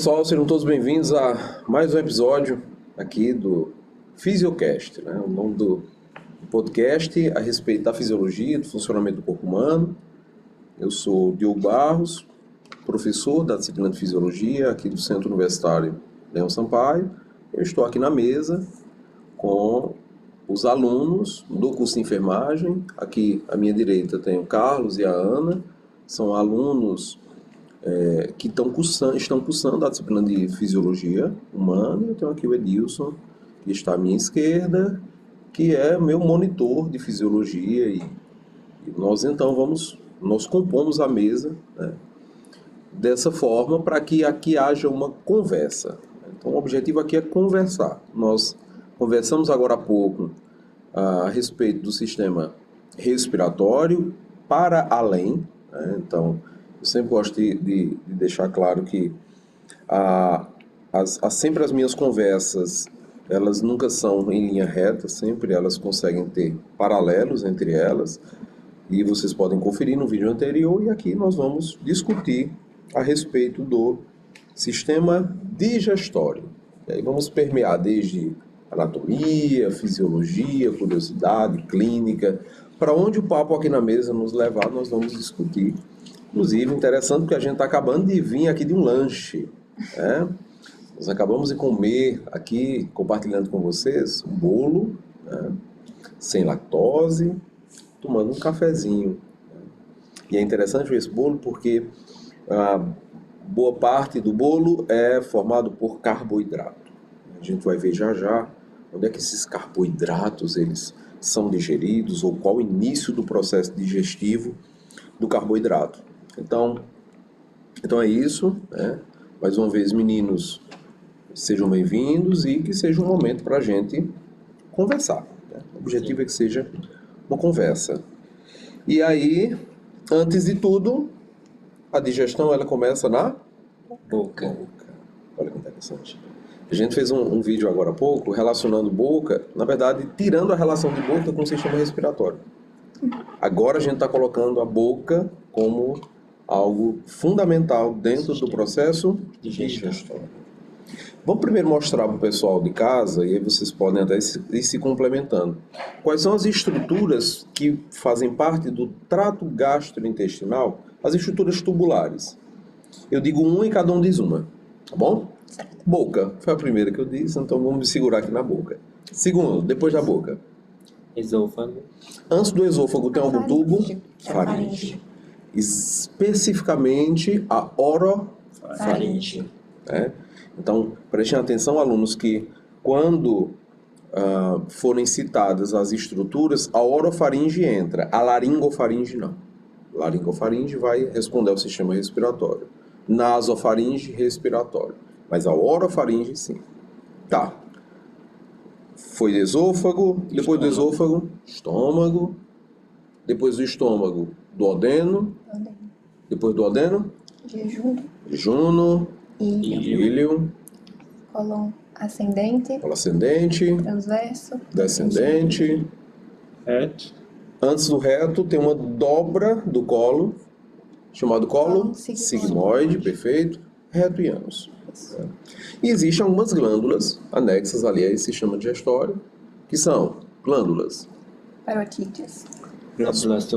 pessoal, sejam todos bem-vindos a mais um episódio aqui do Fisiocast, né? O nome do podcast a respeito da fisiologia, do funcionamento do corpo humano. Eu sou Diogo Barros, professor da disciplina de Fisiologia aqui do Centro Universitário Leão Sampaio. Eu estou aqui na mesa com os alunos do curso de enfermagem. Aqui à minha direita tem o Carlos e a Ana, são alunos que estão cursando a disciplina de Fisiologia Humana. Eu tenho aqui o Edilson, que está à minha esquerda, que é meu monitor de Fisiologia, e nós compomos a mesa, né, dessa forma para que aqui haja uma conversa. Então o objetivo aqui é conversar. Nós conversamos agora há pouco a respeito do sistema respiratório para além, né? Então eu sempre gosto de deixar claro que sempre as minhas conversas, elas nunca são em linha reta, sempre elas conseguem ter paralelos entre elas, e vocês podem conferir no vídeo anterior, e aqui nós vamos discutir a respeito do sistema digestório. E aí vamos permear desde anatomia, fisiologia, curiosidade, clínica, para onde o papo aqui na mesa nos levar, nós vamos discutir. Inclusive, interessante porque a gente está acabando de vir aqui de um lanche, né? Nós acabamos de comer aqui, compartilhando com vocês, um bolo, né, sem lactose, tomando um cafezinho. E é interessante esse bolo porque boa parte do bolo é formado por carboidrato. A gente vai ver já já onde é que esses carboidratos eles são digeridos, ou qual o início do processo digestivo do carboidrato. Então é isso, né? Mais uma vez, meninos, sejam bem-vindos e que seja um momento para a gente conversar, né? O objetivo é que seja uma conversa. E aí, antes de tudo, a digestão ela começa na boca. Olha que interessante. A gente fez um vídeo agora há pouco relacionando boca, na verdade, tirando a relação de boca com o sistema respiratório. Agora a gente está colocando a boca como algo fundamental dentro do processo digestório. Vamos primeiro mostrar para o pessoal de casa, e aí vocês podem até ir se complementando. Quais são as estruturas que fazem parte do trato gastrointestinal, as estruturas tubulares. Eu digo uma e cada um diz uma, tá bom? Boca, foi a primeira que eu disse, então vamos me segurar aqui na boca. Segundo, depois da boca. Esôfago. Antes do esôfago tem algum tubo? Faringe. Especificamente a orofaringe. Né? Então, prestem atenção, alunos, que quando forem citadas as estruturas, a orofaringe entra, a laringofaringe não. Laringofaringe vai responder ao sistema respiratório. Nasofaringe, respiratório. Mas a orofaringe, sim. Tá. Foi do esôfago, depois do esôfago, estômago, depois do estômago, duodeno, depois do duodeno, jejuno, íleo, cólon ascendente, transverso, descendente, reto. Antes do reto tem uma dobra do colo, chamado colo sigmoide, perfeito, reto e ânus. E existem algumas glândulas anexas ali a esse sistema digestório, que são glândulas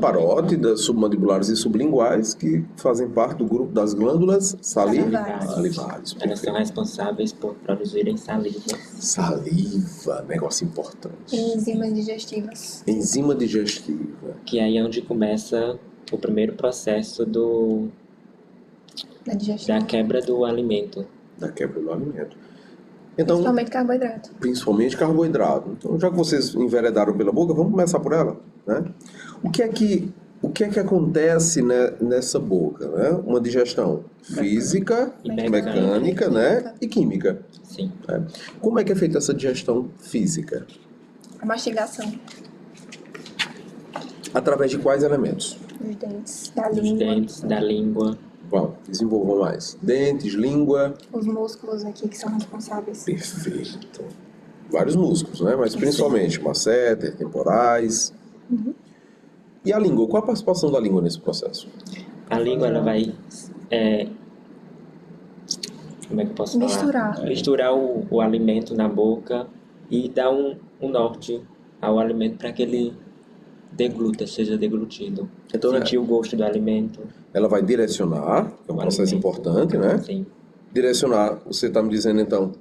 parótidas, submandibulares e sublinguais, que fazem parte do grupo das glândulas salivares. Elas são responsáveis por produzirem saliva. Saliva, negócio importante. Enzimas digestivas. Enzima digestiva. Que aí é onde começa o primeiro processo da quebra do alimento. Então, Principalmente carboidrato. Então, já que vocês enveredaram pela boca, vamos começar por ela, né? O que é que acontece, né, nessa boca, né? Uma digestão física, mecânica, né? E química. Sim. Né? Como é que é feita essa digestão física? A mastigação. Através de quais elementos? Os dentes, da língua. Bom, desenvolvam mais. Dentes, língua. Os músculos aqui que são responsáveis. Perfeito. Vários músculos, né? Mas principalmente masseter, temporais. Uhum. E a língua? Qual a participação da língua nesse processo? A língua ela vai como é que eu posso falar? Misturar. Misturar o alimento na boca e dar um norte ao alimento para que ele degluta, seja deglutido. Então, Sentir o gosto do alimento. ela vai direcionar, que é um O processo alimento. importante, né? Sim, Direcionar, você está me dizendo então,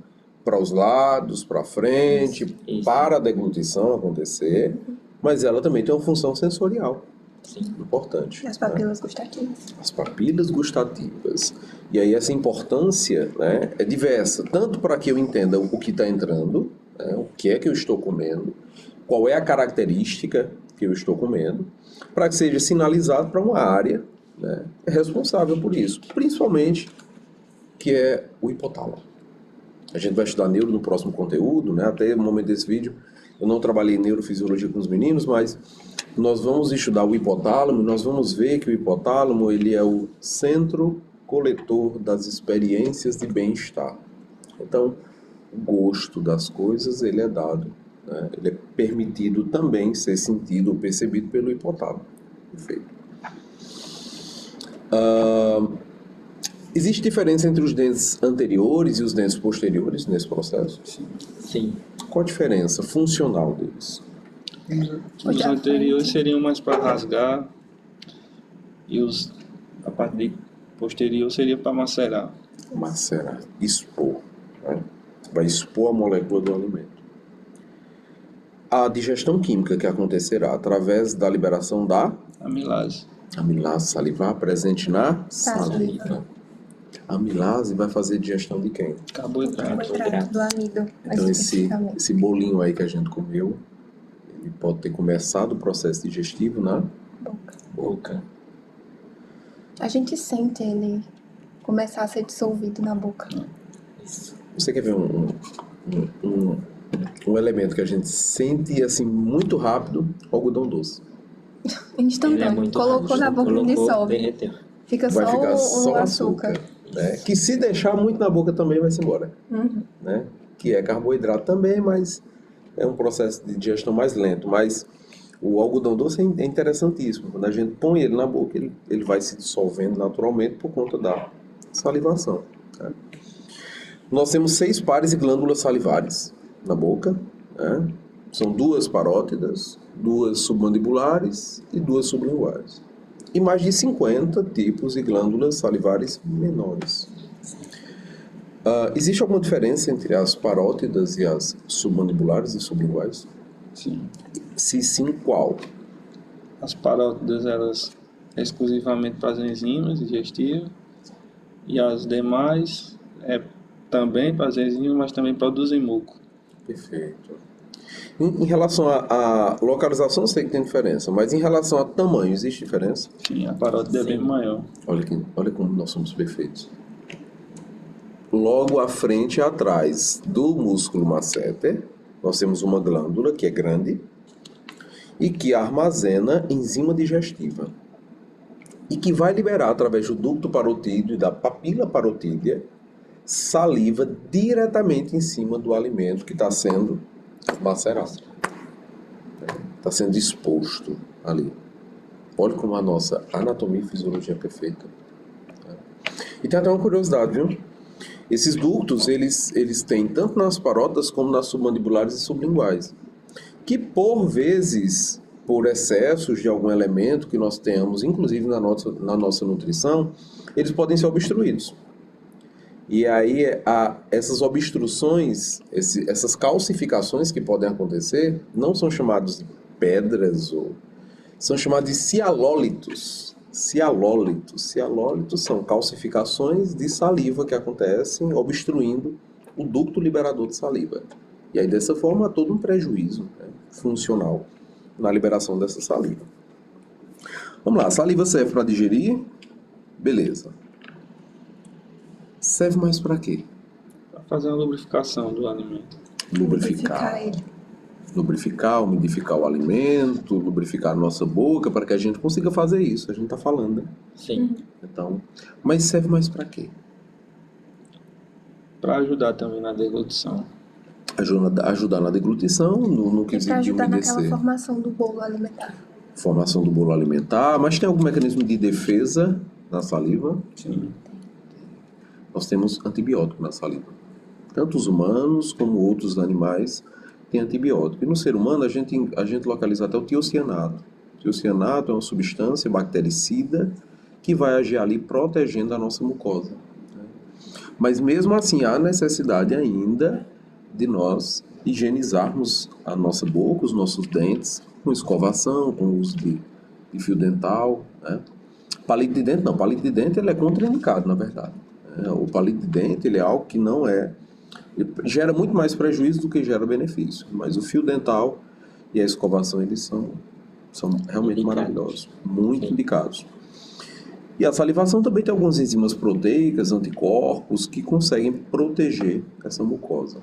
para os lados, para frente, Isso. para a deglutição acontecer, mas ela também tem uma função sensorial sim. importante. E as né? papilas gustativas. As papilas gustativas. E aí essa importância, né, é diversa, tanto para que eu entenda o que está entrando, né, o que é que eu estou comendo, qual é a característica que eu estou comendo, para que seja sinalizado para uma área, né, responsável por isso, principalmente que é o hipotálamo. A gente vai estudar neuro no próximo conteúdo, né? Até o momento desse vídeo eu não trabalhei em neurofisiologia com os meninos, mas nós vamos estudar o hipotálamo e nós vamos ver que o hipotálamo ele é o centro coletor das experiências de bem-estar. Então, o gosto das coisas ele é dado, né? Ele é permitido também ser sentido ou percebido pelo hipotálamo. Perfeito. Existe diferença entre os dentes anteriores e os dentes posteriores nesse processo? Sim. Qual a diferença funcional deles? Os anteriores seriam mais para rasgar e a parte posterior seria para macerar. Macerar, expor. Né? Vai expor a molécula do alimento. A digestão química que acontecerá através da liberação da Amilase. amilase salivar presente na Saliva. saliva. A amilase vai fazer digestão de quem? Carboidrato. Carboidrato do amido, mais Então especificamente. esse bolinho aí que a gente comeu, ele pode ter começado o processo digestivo na Boca. boca. A gente sente ele começar a ser dissolvido na boca. Isso. Você quer ver um elemento que a gente sente assim muito rápido? Algodão doce. Ele é Instantâneo. muito Colocou rápido. na boca e Colocou, dissolve. derreteu. Fica Vai só ficar o só açúcar. né? Que se deixar muito na boca também vai se embora, Uhum. né? Que é carboidrato também, mas é um processo de digestão mais lento. Mas o algodão doce é interessantíssimo. Quando a gente põe ele na boca, ele vai se dissolvendo naturalmente por conta da salivação. Né? Nós temos 6 pares de glândulas salivares na boca. Né? São 2 parótidas, 2 submandibulares e 2 sublinguais. E mais de 50 tipos de glândulas salivares menores. Existe alguma diferença entre as parótidas e as submandibulares e sublinguais? Sim. Se sim, qual? As parótidas, elas exclusivamente para as enzimas digestivas e as demais também para as enzimas, mas também produzem muco. Perfeito. Em relação à localização, eu sei que tem diferença, mas em relação a tamanho, existe diferença? Sim, a parótida é bem maior. Olha como nós somos perfeitos. Logo à frente e atrás do músculo masseter, nós temos uma glândula que é grande e que armazena enzima digestiva e que vai liberar através do ducto parotídeo e da papila parotídea saliva diretamente em cima do alimento que está sendo macerado. Está sendo exposto ali. Olha como a nossa anatomia e fisiologia é perfeita. E tem até uma curiosidade, viu? Esses ductos, eles têm tanto nas parótidas como nas submandibulares e sublinguais, que por vezes, por excessos de algum elemento que nós tenhamos, inclusive na nossa nutrição, eles podem ser obstruídos. E aí, essas obstruções, essas calcificações que podem acontecer, não são chamadas de pedras, são chamadas de cialólitos. Cialólitos são calcificações de saliva que acontecem obstruindo o ducto liberador de saliva. E aí, dessa forma, há todo um prejuízo, né, funcional na liberação dessa saliva. Vamos lá, a saliva serve para digerir? Beleza. Serve mais para quê? Para fazer uma lubrificação do alimento. Lubrificar ele. Lubrificar, umidificar o alimento, lubrificar a nossa boca, para que a gente consiga fazer isso. A gente está falando, né? Sim. Então, mas serve mais para quê? Para ajudar também na deglutição. Ajudar na deglutição, no E quesito para de ajudar naquela umedecer. formação do bolo alimentar. Formação do bolo alimentar, mas tem algum mecanismo de defesa na saliva? Sim. Nós temos antibiótico na saliva. Tanto os humanos como outros animais têm antibiótico. E no ser humano a gente localiza até o tiocianato. O tiocianato é uma substância bactericida que vai agir ali protegendo a nossa mucosa. Mas mesmo assim há necessidade ainda de nós higienizarmos a nossa boca, os nossos dentes, com escovação, com o uso de fio dental, né? Palito de dente não, palito de dente ele é contraindicado, na verdade. O palito de dente ele é algo que não é... Ele gera muito mais prejuízo do que gera benefício. Mas o fio dental e a escovação eles são realmente maravilhosos, muito indicados. E a salivação também tem algumas enzimas proteicas, anticorpos, que conseguem proteger essa mucosa.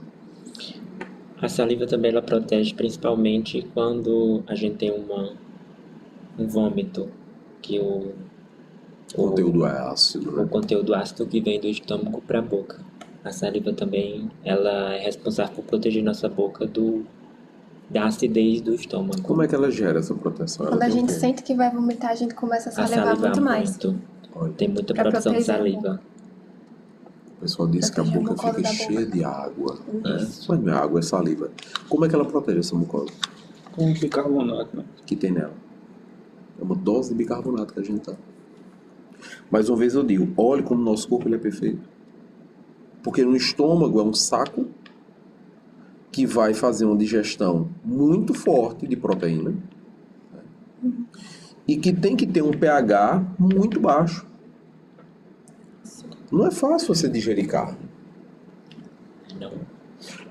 A saliva também ela protege principalmente quando a gente tem um vômito, que o Conteúdo é ácido, né? conteúdo ácido que vem do estômago para a boca. A saliva também ela é responsável por proteger nossa boca da acidez do estômago. Como é que ela gera essa proteção? Quando Ela a tem o gente quê? sente que vai vomitar, a gente começa a A salivar saliva muito mais. muito. Olha, Tem muita Pra produção de proteger a saliva. o pessoal diz que a Proteger a boca mucosa fica da boca. cheia de água, né? Isso. Mas não é água, é saliva. Como é que ela protege essa mucosa Com bicarbonato, né? que tem nela? É uma dose de bicarbonato que a gente dá. Mais uma vez eu digo, olhe como o nosso corpo ele é perfeito. Porque no estômago é um saco que vai fazer uma digestão muito forte de proteína, né? E que tem que ter um pH muito baixo. Não é fácil você digerir carne. Não.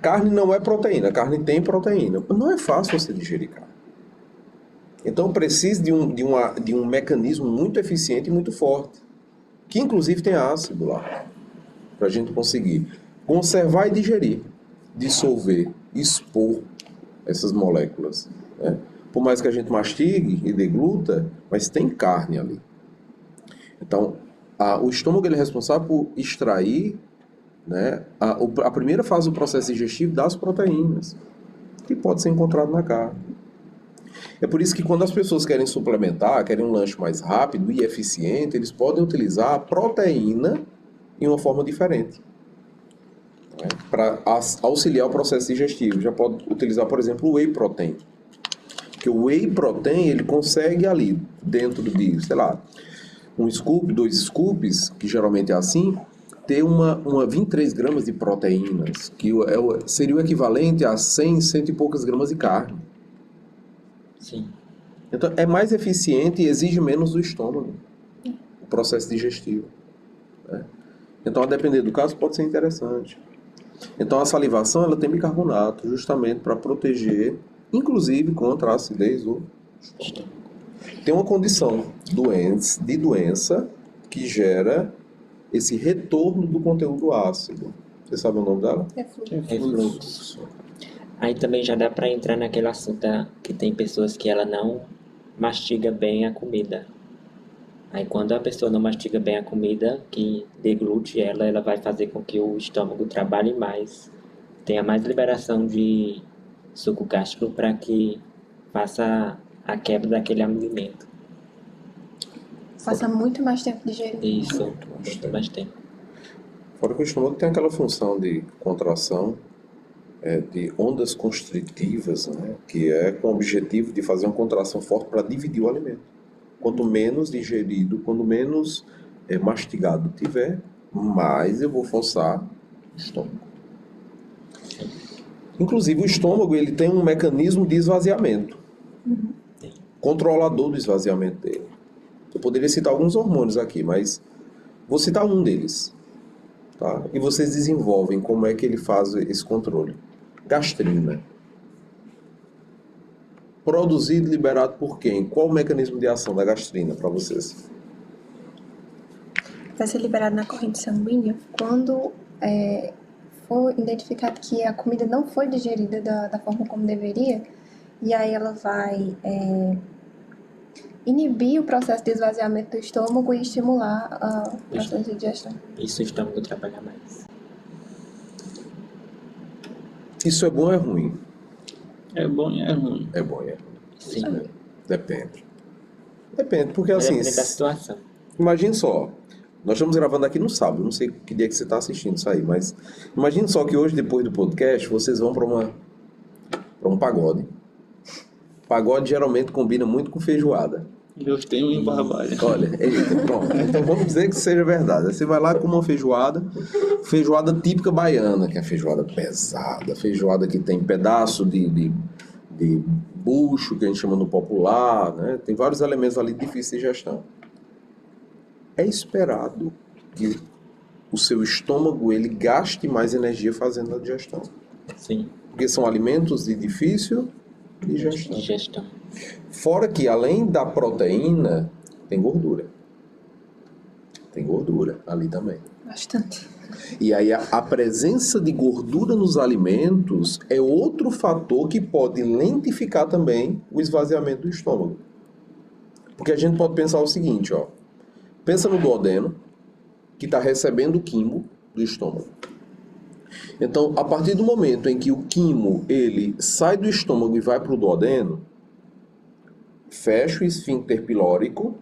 Carne não é proteína, carne tem proteína. Não é fácil você digerir carne. Então precisa de um mecanismo muito eficiente e muito forte, que inclusive tem ácido lá, para a gente conseguir conservar e digerir, dissolver, expor essas moléculas, né? Por mais que a gente mastigue e degluta, mas tem carne ali. Então, o estômago ele é responsável por extrair, né, a primeira fase do processo digestivo das proteínas, que pode ser encontrado na carne. É por isso que quando as pessoas querem suplementar, querem um lanche mais rápido e eficiente, eles podem utilizar a proteína em uma forma diferente, né, para auxiliar o processo digestivo. Já pode utilizar, por exemplo, o whey protein. Porque o whey protein, ele consegue ali, dentro de, sei lá, um scoop, 2 scoops, que geralmente é assim, ter uma 23 gramas de proteínas, que seria o equivalente a 100 e poucas gramas de carne. Sim. Então, é mais eficiente e exige menos do estômago, o processo digestivo, né? Então, a depender do caso, pode ser interessante. Então, a salivação, ela tem bicarbonato, justamente para proteger, inclusive, contra a acidez do estômago. Tem uma condição de doença que gera esse retorno do conteúdo ácido. Você sabe o nome dela? Refluxo. Aí também já dá para entrar naquele assunto que tem pessoas que ela não mastiga bem a comida. Aí quando a pessoa não mastiga bem a comida, que deglute ela vai fazer com que o estômago trabalhe mais, tenha mais liberação de suco gástrico para que faça a quebra daquele alimento. Passa muito mais tempo digerindo. Isso, muito mais tempo. Fora que o estômago tem aquela função de contração, de ondas constritivas, né, que é com o objetivo de fazer uma contração forte para dividir o alimento. Quanto menos digerido, quanto menos mastigado tiver, mais eu vou forçar o estômago. Inclusive o estômago ele tem um mecanismo de esvaziamento, controlador do esvaziamento dele. Eu poderia citar alguns hormônios aqui, mas vou citar um deles, tá? E vocês desenvolvem como é que ele faz esse controle. Gastrina. Produzido e liberado por quem? Qual o mecanismo de ação da gastrina para vocês? Vai ser liberado na corrente sanguínea quando for identificado que a comida não foi digerida da forma como deveria, e aí ela vai inibir o processo de esvaziamento do estômago e estimular o processo de digestão. Isso o estômago trabalha mais. Isso é bom ou é ruim? É bom e é ruim. É bom e é ruim. Sim. Isso mesmo. Depende. Depende, porque Mas assim, depende da situação. imagine só, Nós estamos gravando aqui no sábado, não sei que dia que você está assistindo isso aí, mas imagine só que hoje, depois do podcast, vocês vão para um pagode. Pagode geralmente combina muito com feijoada. Eu tenho em Barbalha. Olha, eita, pronto. Então vamos dizer que seja verdade. Aí você vai lá com uma feijoada típica baiana, que é a feijoada pesada, feijoada que tem pedaço de bucho, que a gente chama no popular, né? Tem vários elementos ali difíceis de gestão. É esperado que o seu estômago ele gaste mais energia fazendo a digestão. Sim. Porque são alimentos de difícil digestão. Digestão. Fora que, além da proteína, tem gordura. Tem gordura ali também. Bastante. E aí, a presença de gordura nos alimentos é outro fator que pode lentificar também o esvaziamento do estômago. Porque a gente pode pensar o seguinte, ó. Pensa no duodeno, que está recebendo o quimo do estômago. Então, a partir do momento em que o quimo ele sai do estômago e vai para o duodeno, fecha o esfíncter pilórico,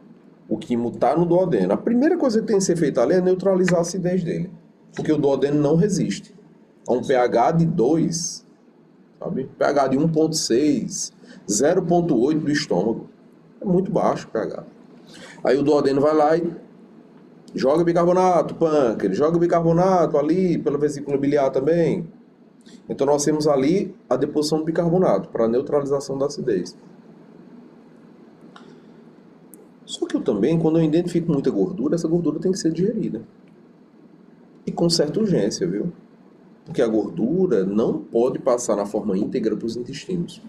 o quimo está no duodeno. A primeira coisa que tem que ser feita ali é neutralizar a acidez dele, porque o duodeno não resiste a um pH de 2, sabe? pH de 1,6, 0,8 do estômago. É muito baixo o pH. Aí o duodeno vai lá e joga bicarbonato, pâncreas, joga bicarbonato ali pela vesícula biliar também. Então nós temos ali a deposição do bicarbonato para neutralização da acidez. Só que eu também, quando eu identifico muita gordura, essa gordura tem que ser digerida. E com certa urgência, viu? Porque a gordura não pode passar na forma íntegra para os intestinos.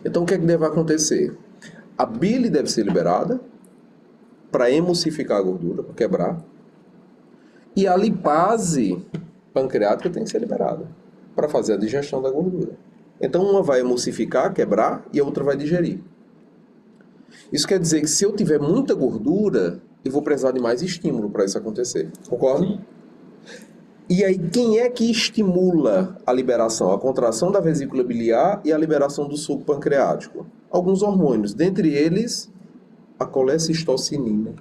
Então o que é que deve acontecer? A bile deve ser liberada para emulsificar a gordura, para quebrar. E a lipase pancreática tem que ser liberada para fazer a digestão da gordura. Então uma vai emulsificar, quebrar, e a outra vai digerir. Isso quer dizer que se eu tiver muita gordura, eu vou precisar de mais estímulo para isso acontecer. Concorda? Sim. E aí, quem é que estimula a liberação? A contração da vesícula biliar e a liberação do suco pancreático. Alguns hormônios, dentre eles a colecistocinina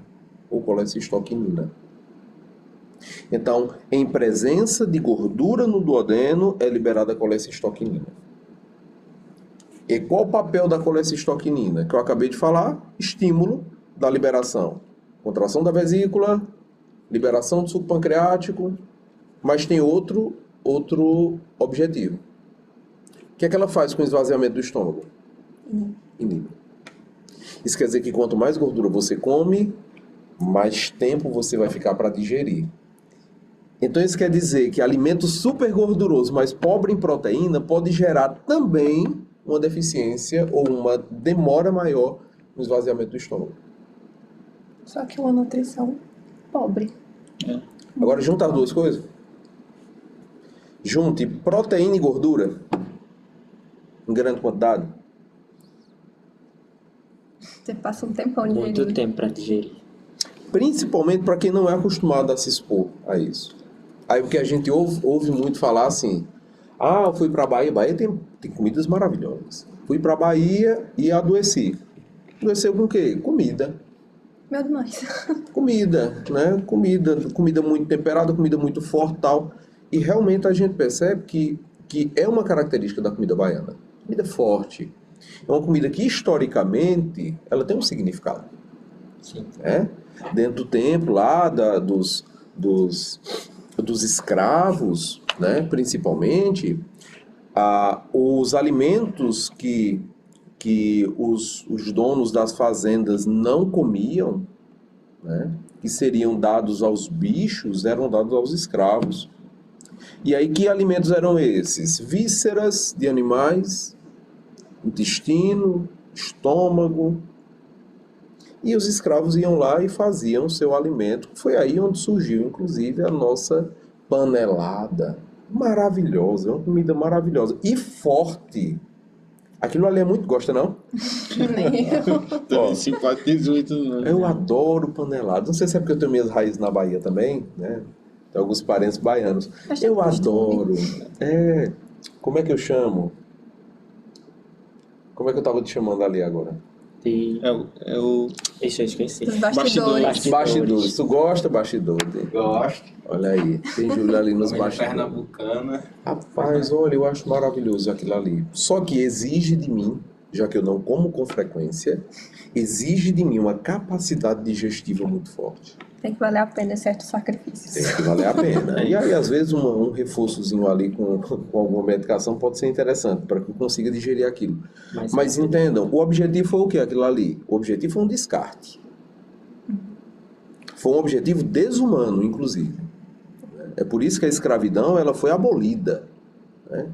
ou colecistoquinina. Então, em presença de gordura no duodeno, é liberada a colecistoquinina. E qual o papel da colecistoquinina? Que eu acabei de falar, estímulo da liberação. Contração da vesícula, liberação do suco pancreático, mas tem outro objetivo. O que é que ela faz com o esvaziamento do estômago? Inibe. Isso quer dizer que quanto mais gordura você come, mais tempo você vai ficar para digerir. Então isso quer dizer que alimento super gorduroso, mas pobre em proteína, pode gerar também uma deficiência ou uma demora maior no esvaziamento do estômago. Só que uma nutrição pobre. Agora junta as duas coisas. Junte proteína e gordura em grande quantidade. Você passa um tempão Muito digerindo. tempo para digerir. Principalmente para quem não é acostumado a se expor a isso. Aí o que a gente ouve muito falar assim, eu fui para a Bahia, Bahia tem comidas maravilhosas. Fui para a Bahia e adoeci. Adoeceu com o quê? Comida. Meu Deus. Comida, né? Comida muito temperada, comida muito forte e tal. E realmente a gente percebe que é uma característica da comida baiana. Comida forte. É uma comida que historicamente ela tem um significado. Sim. Né? Dentro do tempo lá dos escravos, né? Principalmente, os alimentos que os donos das fazendas não comiam, né? Que seriam dados aos bichos, eram dados aos escravos. E aí que alimentos eram esses? Vísceras de animais, intestino, estômago. E os escravos iam lá e faziam o seu alimento. Foi aí onde surgiu, inclusive, a nossa panelada. Maravilhosa, uma comida maravilhosa. E forte. Aquilo ali é muito... Gosta, não? Nem eu. Também simpatizo muito, não. Eu adoro panelada. Não sei se é porque eu tenho minhas raízes na Bahia também, né? Tem alguns parentes baianos. Mas tem Eu costume. adoro. Como é que eu chamo? Como é que eu tava te chamando ali agora? E... É o Ixi, eu esqueci. Os bastidores. Bastidores. Bastidores. Tu gosta, bastidor? Gosto. Olha aí, tem Júlio ali nos Comida bastidores. pernambucana. Rapaz, olha, eu acho maravilhoso aquilo ali. Só que exige de mim, já que eu não como com frequência, exige de mim uma capacidade digestiva muito forte. Tem que valer a pena certos sacrifícios. Tem que valer a pena. E aí, às vezes, um reforçozinho ali com alguma medicação pode ser interessante para que eu consiga digerir aquilo. Mas entendam, o objetivo foi o que aquilo ali? O objetivo foi um descarte. Foi um objetivo desumano, inclusive. É por isso que a escravidão ela foi abolida. Né?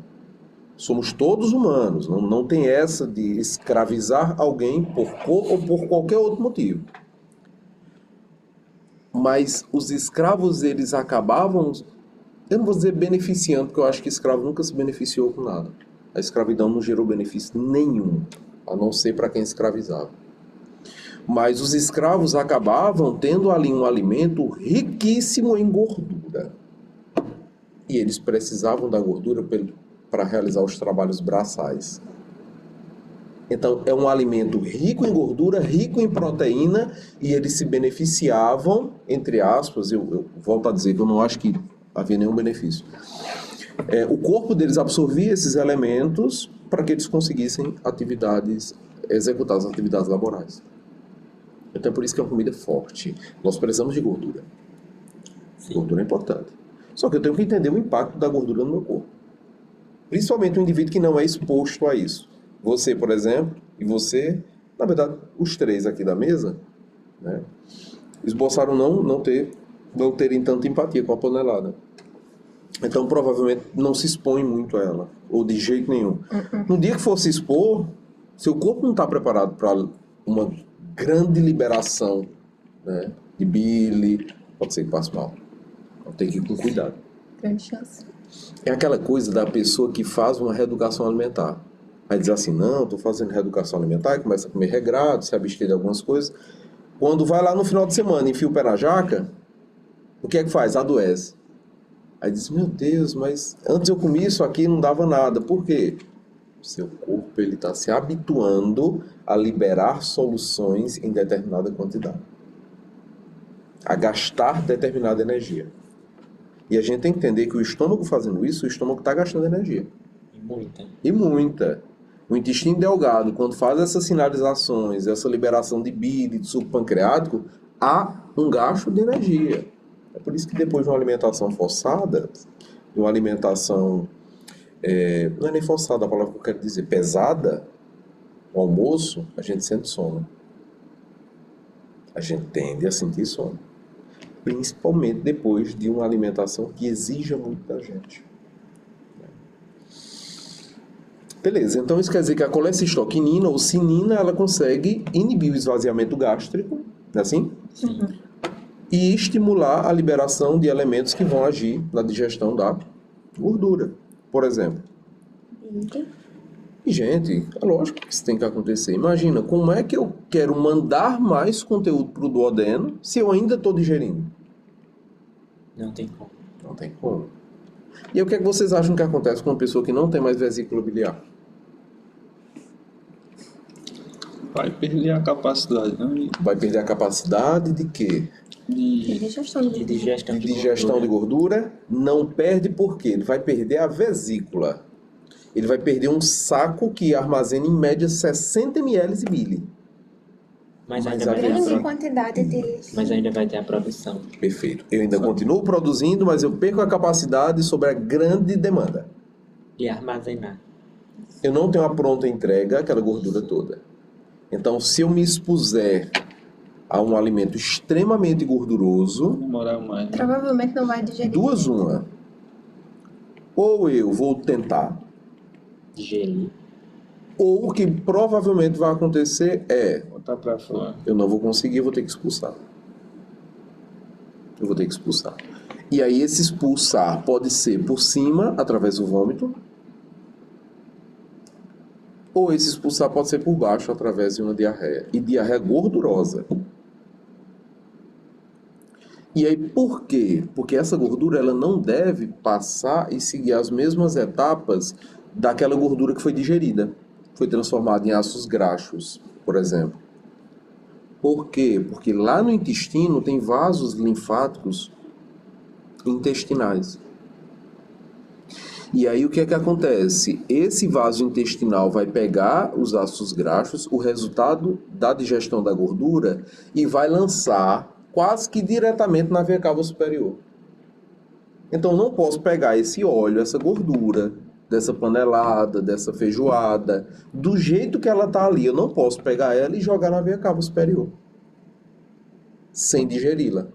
Somos todos humanos, não tem essa de escravizar alguém por cor ou por qualquer outro motivo. Mas os escravos, eles acabavam, eu não vou dizer beneficiando, porque eu acho que escravo nunca se beneficiou com nada. A escravidão não gerou benefício nenhum, a não ser para quem escravizava. Mas os escravos acabavam tendo ali um alimento riquíssimo em gordura. E eles precisavam da gordura para realizar os trabalhos braçais. Então, é um alimento rico em gordura, rico em proteína, e eles se beneficiavam, entre aspas, eu volto a dizer que eu não acho que havia nenhum benefício. O corpo deles absorvia esses elementos para que eles conseguissem executar as atividades laborais. Então, é por isso que é uma comida forte. Nós precisamos de gordura. Sim. Gordura é importante. Só que eu tenho que entender o impacto da gordura no meu corpo. Principalmente um indivíduo que não é exposto a isso. Você, por exemplo, e você, na verdade, os três aqui da mesa, né, esboçaram não terem tanta empatia com a panelada. Então, provavelmente, não se expõe muito a ela, ou de jeito nenhum. No dia que for se expor, seu corpo não está preparado para uma grande liberação, né, de bile, pode ser que passe mal. Então, tem que ir com cuidado. Grande chance. É aquela coisa da pessoa que faz uma reeducação alimentar. Aí diz assim, não, estou fazendo reeducação alimentar, e começa a comer regrado, se abster de algumas coisas. Quando vai lá no final de semana e enfia o pé na jaca, o que é que faz? Adoece. Aí diz, meu Deus, mas antes eu comia isso aqui e não dava nada. Por quê? O seu corpo está se habituando a liberar soluções em determinada quantidade. A gastar determinada energia. E a gente tem que entender que o estômago fazendo isso, o estômago está gastando energia. E muita. O intestino delgado, quando faz essas sinalizações, essa liberação de bile, de suco pancreático, há um gasto de energia. É por isso que depois de uma alimentação forçada, de uma alimentação, não é nem forçada a palavra que eu quero dizer, pesada, o almoço, a gente sente sono. A gente tende a sentir sono. Principalmente depois de uma alimentação que exija muito da gente. Beleza, então isso quer dizer que a colecistoquinina ou cinina, ela consegue inibir o esvaziamento gástrico, não é assim? Sim. E estimular a liberação de elementos que vão agir na digestão da gordura, por exemplo. E, gente, é lógico que isso tem que acontecer. Imagina, como é que eu quero mandar mais conteúdo para o duodeno se eu ainda estou digerindo? Não tem como. Não tem como. E aí, o que é que vocês acham que acontece com uma pessoa que não tem mais vesícula biliar? vai perder a capacidade, né? Vai perder a capacidade de quê? De Digestão De digestão de Digestão de gordura. Não perde por quê? Ele vai perder a vesícula. Ele vai perder um saco que armazena em média 60 ml de bile. Mas Mas ainda vai ter a grande pro- quantidade deles. mas ainda vai ter a produção. Perfeito. Eu ainda continuo produzindo, mas eu perco a capacidade sobre a grande demanda. E armazenar. Eu não tenho a pronta entrega, aquela gordura toda. Então, se eu me expuser a um alimento extremamente gorduroso, demorar mais. Né? Provavelmente não vai digerir. duas uma. Ou eu vou tentar, Digerir. ou o que provavelmente vai acontecer é, Botar pra fora. eu não vou conseguir, eu vou ter que expulsar. Eu vou ter que expulsar. E aí esse expulsar pode ser por cima, através do vômito, ou esse expulsar pode ser por baixo, através de uma diarreia. E diarreia gordurosa. E aí por quê? Porque essa gordura ela não deve passar e seguir as mesmas etapas daquela gordura que foi digerida. Foi transformada em ácidos graxos. por exemplo. Por quê? Porque lá no intestino tem vasos linfáticos intestinais. E aí o que é que acontece? Esse vaso intestinal vai pegar os ácidos graxos, o resultado da digestão da gordura, e vai lançar quase que diretamente na veia cava superior. Então eu não posso pegar esse óleo, essa gordura, dessa panelada, dessa feijoada, do jeito que ela está ali. Eu não posso pegar ela e jogar na veia cava superior, sem digeri-la.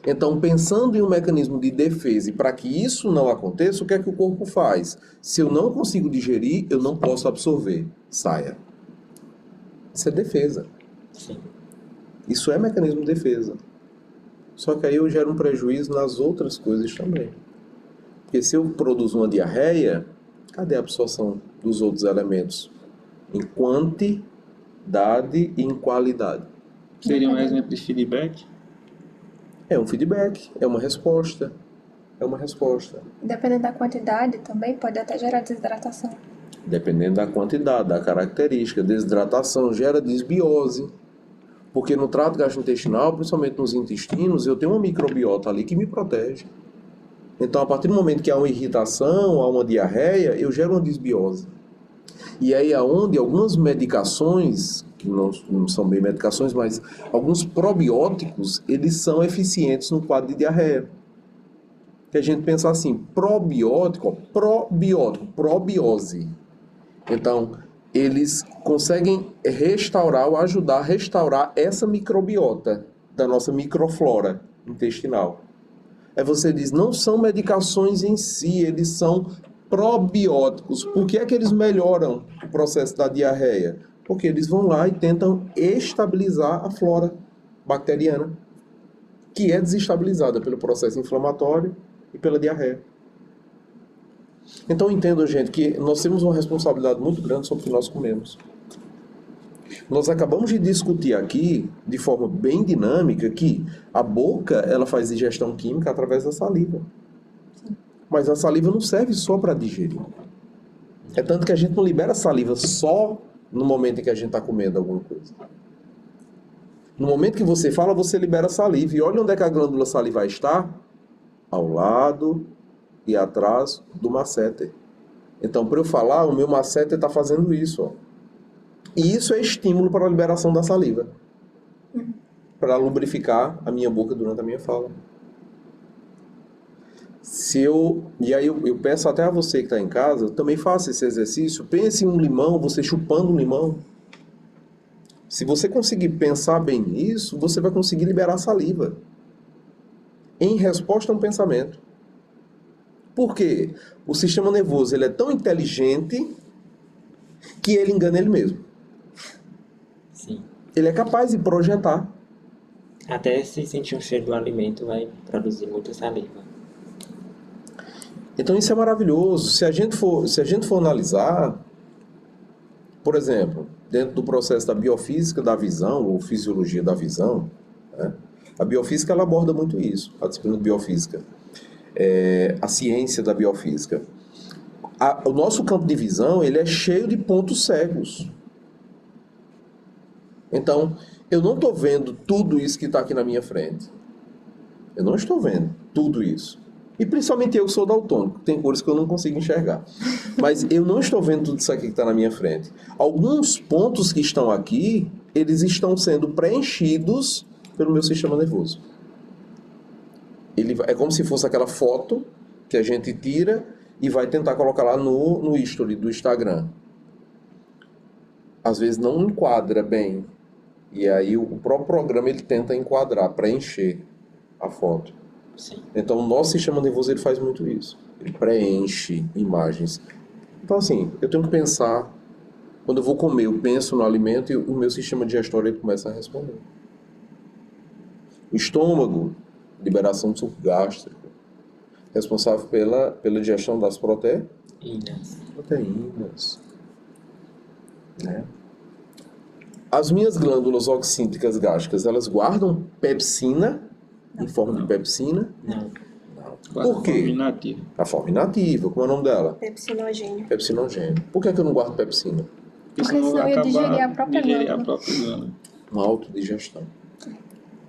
Então, pensando em um mecanismo de defesa e para que isso não aconteça, o que é que o corpo faz? Se eu não consigo digerir, eu não posso absorver. Saia. Isso é defesa. Sim. Isso é mecanismo de defesa. Só que aí eu gero um prejuízo nas outras coisas também. Porque se eu produzo uma diarreia, cadê a absorção dos outros elementos? Em quantidade e em qualidade. Seria um exemplo de feedback? É um feedback, é uma resposta. É uma resposta. Dependendo da quantidade, também pode até gerar desidratação. Dependendo da quantidade, da característica. Desidratação gera desbiose. Porque no trato gastrointestinal, principalmente nos intestinos, eu tenho uma microbiota ali que me protege. Então, a partir do momento que há uma irritação, há uma diarreia, eu gero uma desbiose. E aí é onde algumas medicações, que não são bem medicações, mas alguns probióticos, eles são eficientes no quadro de diarreia. Que a gente pensa assim, probiótico, probiose. Então, eles conseguem restaurar ou ajudar a restaurar essa microbiota da nossa microflora intestinal. Aí você diz, não são medicações em si, eles são probióticos. Por que é que eles melhoram o processo da diarreia? Porque eles vão lá e tentam estabilizar a flora bacteriana, que é desestabilizada pelo processo inflamatório e pela diarreia. Então entendam, gente, que nós temos uma responsabilidade muito grande sobre o que nós comemos. Nós acabamos de discutir aqui, de forma bem dinâmica, que a boca ela faz digestão química através da saliva. Mas a saliva não serve só para digerir. É tanto que a gente não libera saliva só no momento em que a gente está comendo alguma coisa. No momento que você fala, você libera saliva. E olha onde é que a glândula salivar está. Ao lado e atrás do masséter. Então, para eu falar, o meu masséter está fazendo isso. Ó. E isso é estímulo para a liberação da saliva. Para lubrificar a minha boca durante a minha fala. E aí eu peço até a você que está em casa, também faça esse exercício. Pense em um limão, você chupando um limão. Se você conseguir pensar bem nisso, você vai conseguir liberar saliva. Em resposta a um pensamento. Por quê? O sistema nervoso ele é tão inteligente que ele engana ele mesmo. Sim. Ele é capaz de projetar. Até se sentir um cheiro do alimento vai produzir muita saliva. Então isso é maravilhoso. Se a gente for analisar, por exemplo, dentro do processo da biofísica da visão, ou fisiologia da visão, né, a biofísica ela aborda muito isso, a disciplina de biofísica. A ciência da biofísica. O nosso campo de visão ele é cheio de pontos cegos. Então, eu não estou vendo tudo isso que está aqui na minha frente. Eu não estou vendo tudo isso. E principalmente eu que sou daltônico, tem cores que eu não consigo enxergar. Mas eu não estou vendo tudo isso aqui que está na minha frente. Alguns pontos que estão aqui, eles estão sendo preenchidos pelo meu sistema nervoso. É como se fosse aquela foto que a gente tira e vai tentar colocar lá no history do Instagram. Às vezes não enquadra bem. E aí o próprio programa ele tenta enquadrar, preencher a foto. Sim. Então o nosso sistema nervoso ele faz muito isso. Ele preenche imagens. Então assim, eu tenho que pensar. Quando eu vou comer, eu penso no alimento e o meu sistema digestório ele começa a responder. O estômago, liberação do suco gástrico, responsável pela digestão das proteínas. Né? As minhas glândulas oxíntocas gástricas, elas guardam pepsina, em forma de pepsina? Não. Por quê? A forma inativa. A forma inativa, como é o nome dela? Pepsinogênio. Pepsinogênio. Por que eu não guardo pepsina? Porque senão vai ia acabar digerir a própria digerir a glândula. própria glândula. Uma autodigestão.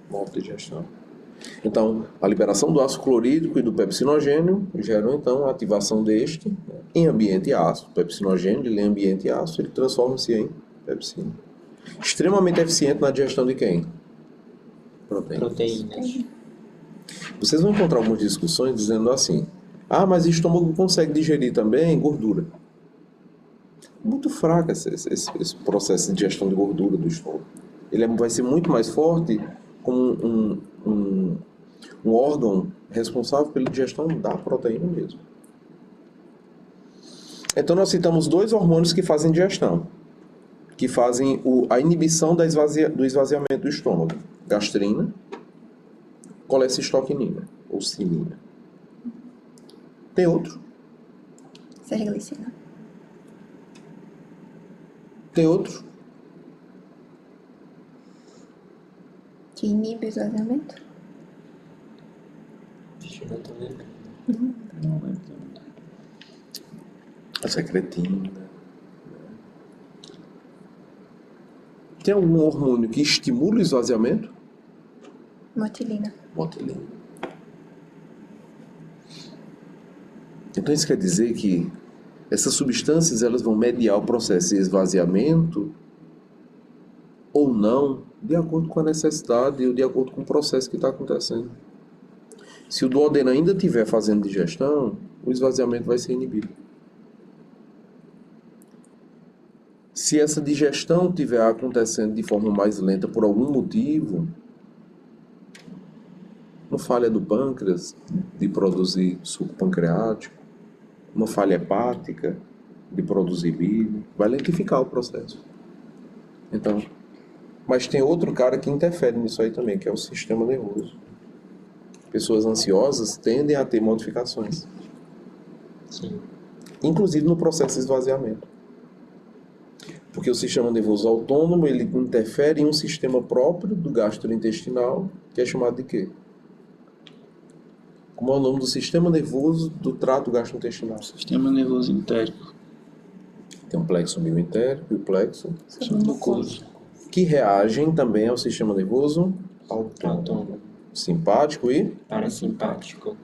Uma autodigestão. Então, a liberação do ácido clorídrico e do pepsinogênio geram, então, a ativação deste, né, em ambiente ácido. O pepsinogênio, ele em ambiente ácido, ele transforma-se em pepsina. Extremamente eficiente na digestão de quem? Proteínas. Vocês vão encontrar algumas discussões dizendo assim: ah, mas o estômago consegue digerir também gordura. Muito fraco esse processo de digestão de gordura do estômago. Ele vai ser muito mais forte como um órgão responsável pela digestão da proteína mesmo. Então nós citamos 2 hormônios que fazem digestão, que fazem a inibição do esvaziamento do estômago: gastrina, colecistoquinina ou cinina. Tem outro? Serglicina. Tem outro? Que inibe o esvaziamento? Deixa eu não tô lembrando. Não lembro. A secretina. Tem algum hormônio que estimula o esvaziamento? Motilina. Botulinum. Então isso quer dizer que essas substâncias elas vão mediar o processo de esvaziamento ou não, de acordo com a necessidade ou de acordo com o processo que está acontecendo. Se o duodeno ainda estiver fazendo digestão, o esvaziamento vai ser inibido. Se essa digestão estiver acontecendo de forma mais lenta por algum motivo, uma falha do pâncreas de produzir suco pancreático, uma falha hepática de produzir bile, vai lentificar o processo. Então, mas tem outro cara que interfere nisso aí também, que é o sistema nervoso. Pessoas ansiosas tendem a ter modificações, Sim. inclusive no processo de esvaziamento. Porque o sistema nervoso autônomo, ele interfere em um sistema próprio do gastrointestinal, que é chamado de quê? Como é o nome do sistema nervoso do trato gastrointestinal? Sistema nervoso entérico. Tem o plexo bioentérico e o plexo, Submucoso. que reagem também ao sistema nervoso autônomo. Autônomo. Simpático e... Parasimpático.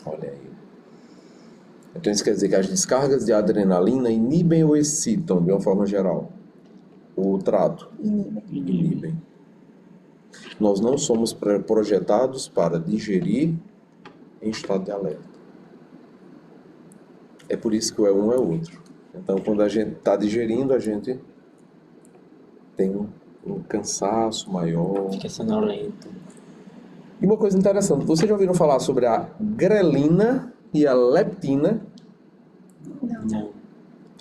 Olha aí. Então isso quer dizer que as descargas de adrenalina inibem ou excitam, de uma forma geral, o trato? Inibe. Inibem. Nós não somos projetados para digerir em estado de alerta. É por isso que o é um é outro. Então, quando a gente está digerindo, a gente tem um cansaço maior. Fica sonolento. E uma coisa interessante, vocês já ouviram falar sobre a grelina e a leptina? Não.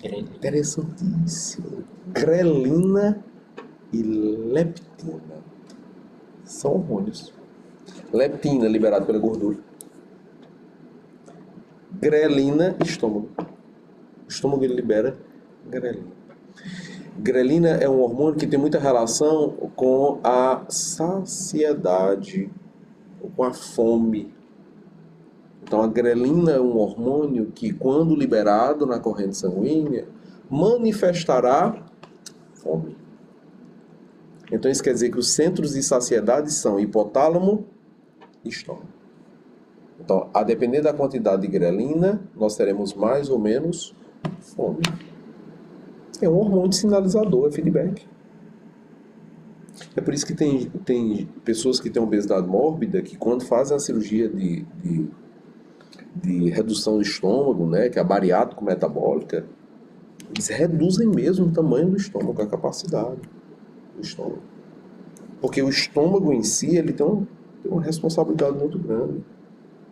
Peraí. Interessantíssimo. Grelina e leptina são hormônios. Leptina liberado pela gordura. Grelina, estômago. O estômago ele libera grelina. Grelina é um hormônio que tem muita relação com a saciedade, com a fome. Então a grelina é um hormônio que, quando liberado na corrente sanguínea, manifestará fome. Então isso quer dizer que os centros de saciedade são hipotálamo e estômago. Então, a depender da quantidade de grelina, nós teremos mais ou menos fome. É um hormônio sinalizador, é feedback. É por isso que tem pessoas que têm obesidade mórbida que, quando fazem a cirurgia de redução do estômago, né, que é a bariátrico metabólica, eles reduzem mesmo o tamanho do estômago, a capacidade do estômago. Porque o estômago em si, ele tem uma responsabilidade muito grande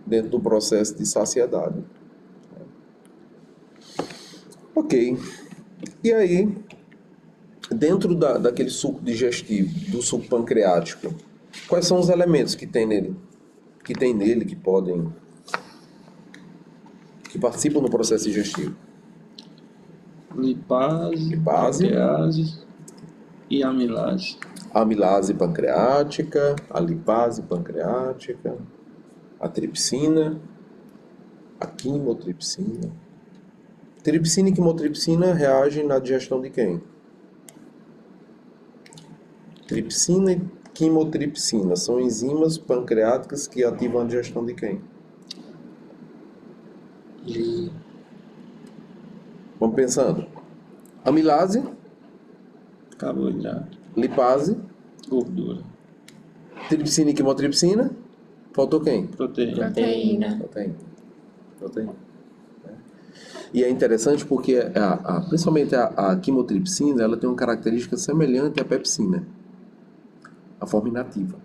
dentro do processo de saciedade. Ok. E aí, dentro daquele suco digestivo, do suco pancreático, quais são os elementos que tem nele? Que participam do processo digestivo? Lipase, Lipase. protease e amilase. A amilase pancreática, a lipase pancreática, a tripsina, a quimotripsina. Tripsina e quimotripsina reagem na digestão de quem? Tripsina e quimotripsina são enzimas pancreáticas que ativam a digestão de quem? E Vamos pensando. Amilase, Carboidrato, lipase, gordura, tripsina e quimotripsina. Faltou quem? proteína. proteína. Proteína. E é interessante porque principalmente a quimotripsina, ela tem uma característica semelhante à pepsina, a forma inativa.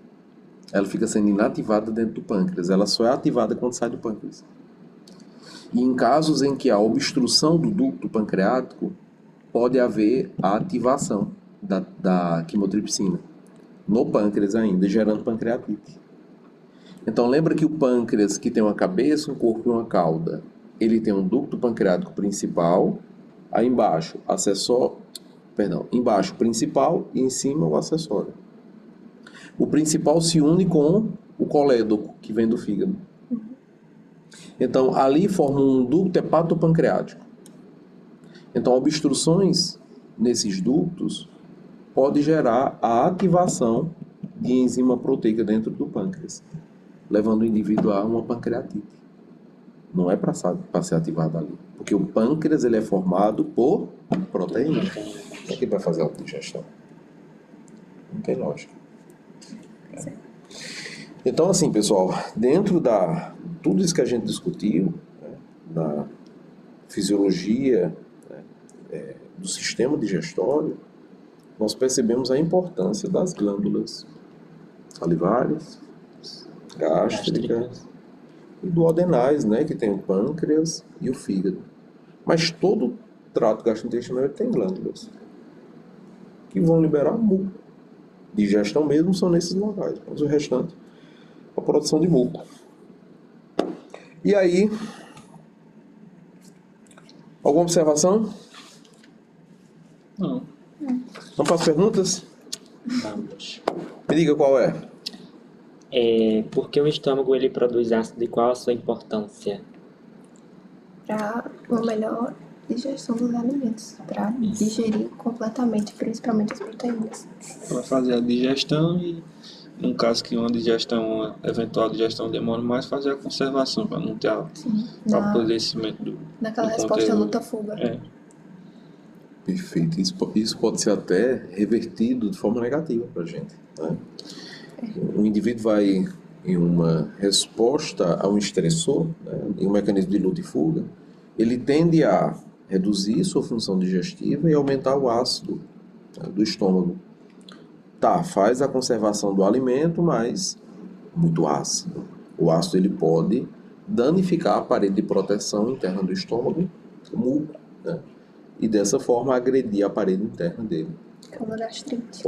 Ela fica sendo inativada dentro do pâncreas, ela só é ativada quando sai do pâncreas. E em casos em que há obstrução do ducto pancreático, pode haver a ativação da quimotripsina no pâncreas ainda, gerando pancreatite. Então lembra que o pâncreas, que tem uma cabeça, um corpo e uma cauda, ele tem um ducto pancreático principal, aí embaixo embaixo principal e em cima o acessório. O principal se une com o colédoco, que vem do fígado. Então ali forma um ducto hepatopancreático. Então obstruções nesses ductos pode gerar a ativação de enzima proteica dentro do pâncreas, levando o indivíduo a uma pancreatite. Não é para ser ativado ali, porque o pâncreas ele é formado por proteína. Quem é que vai fazer a digestão? Não tem lógica. Então, assim, pessoal, dentro tudo isso que a gente discutiu, né, da fisiologia, né, do sistema digestório, nós percebemos a importância das glândulas salivares, gástricas e duodenais, né, que tem o pâncreas e o fígado. Mas todo trato gastrointestinal tem glândulas que vão liberar muco. Digestão mesmo são nesses locais, mas o restante a produção de muco. E aí, alguma observação? Não. Vamos para as perguntas? Vamos. Me diga qual é. Por que o estômago ele produz ácido e qual a sua importância? Para uma melhor digestão dos alimentos, para digerir completamente, principalmente as proteínas. Para fazer a digestão e, no caso que uma eventual digestão demore mais, fazer a conservação, para não ter Sim, apodrecimento naquela do resposta conteúdo. luta-fuga. Perfeito. Isso pode ser até revertido de forma negativa para a gente, né? O indivíduo vai em uma resposta a um estressor, né, em um mecanismo de luta e fuga, ele tende a reduzir sua função digestiva e aumentar o ácido, né, do estômago. Faz a conservação do alimento, mas muito ácido. O ácido ele pode danificar a parede de proteção interna do estômago, o muco, né, e dessa forma agredir a parede interna dele. Como gastrite.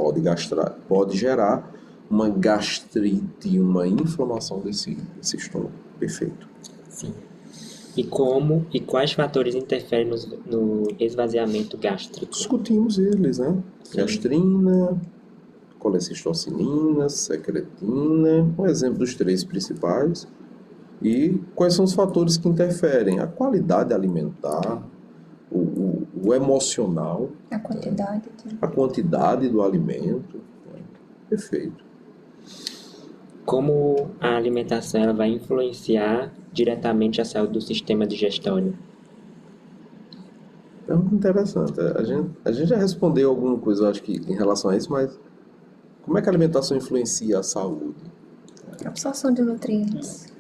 Pode gerar uma gastrite, uma inflamação desse estômago. Perfeito. Sim. E quais fatores interferem no esvaziamento gástrico? Discutimos eles, né? Sim. Gastrina, colecistocinina, secretina, um exemplo dos 3 principais. E quais são os fatores que interferem? A qualidade alimentar, o emocional, A quantidade. a quantidade do alimento. Né? Perfeito. Como a alimentação ela vai influenciar diretamente a saúde do sistema digestório? Pergunta interessante. A gente já respondeu alguma coisa, eu acho que em relação a isso, mas como é que a alimentação influencia a saúde? A absorção de nutrientes.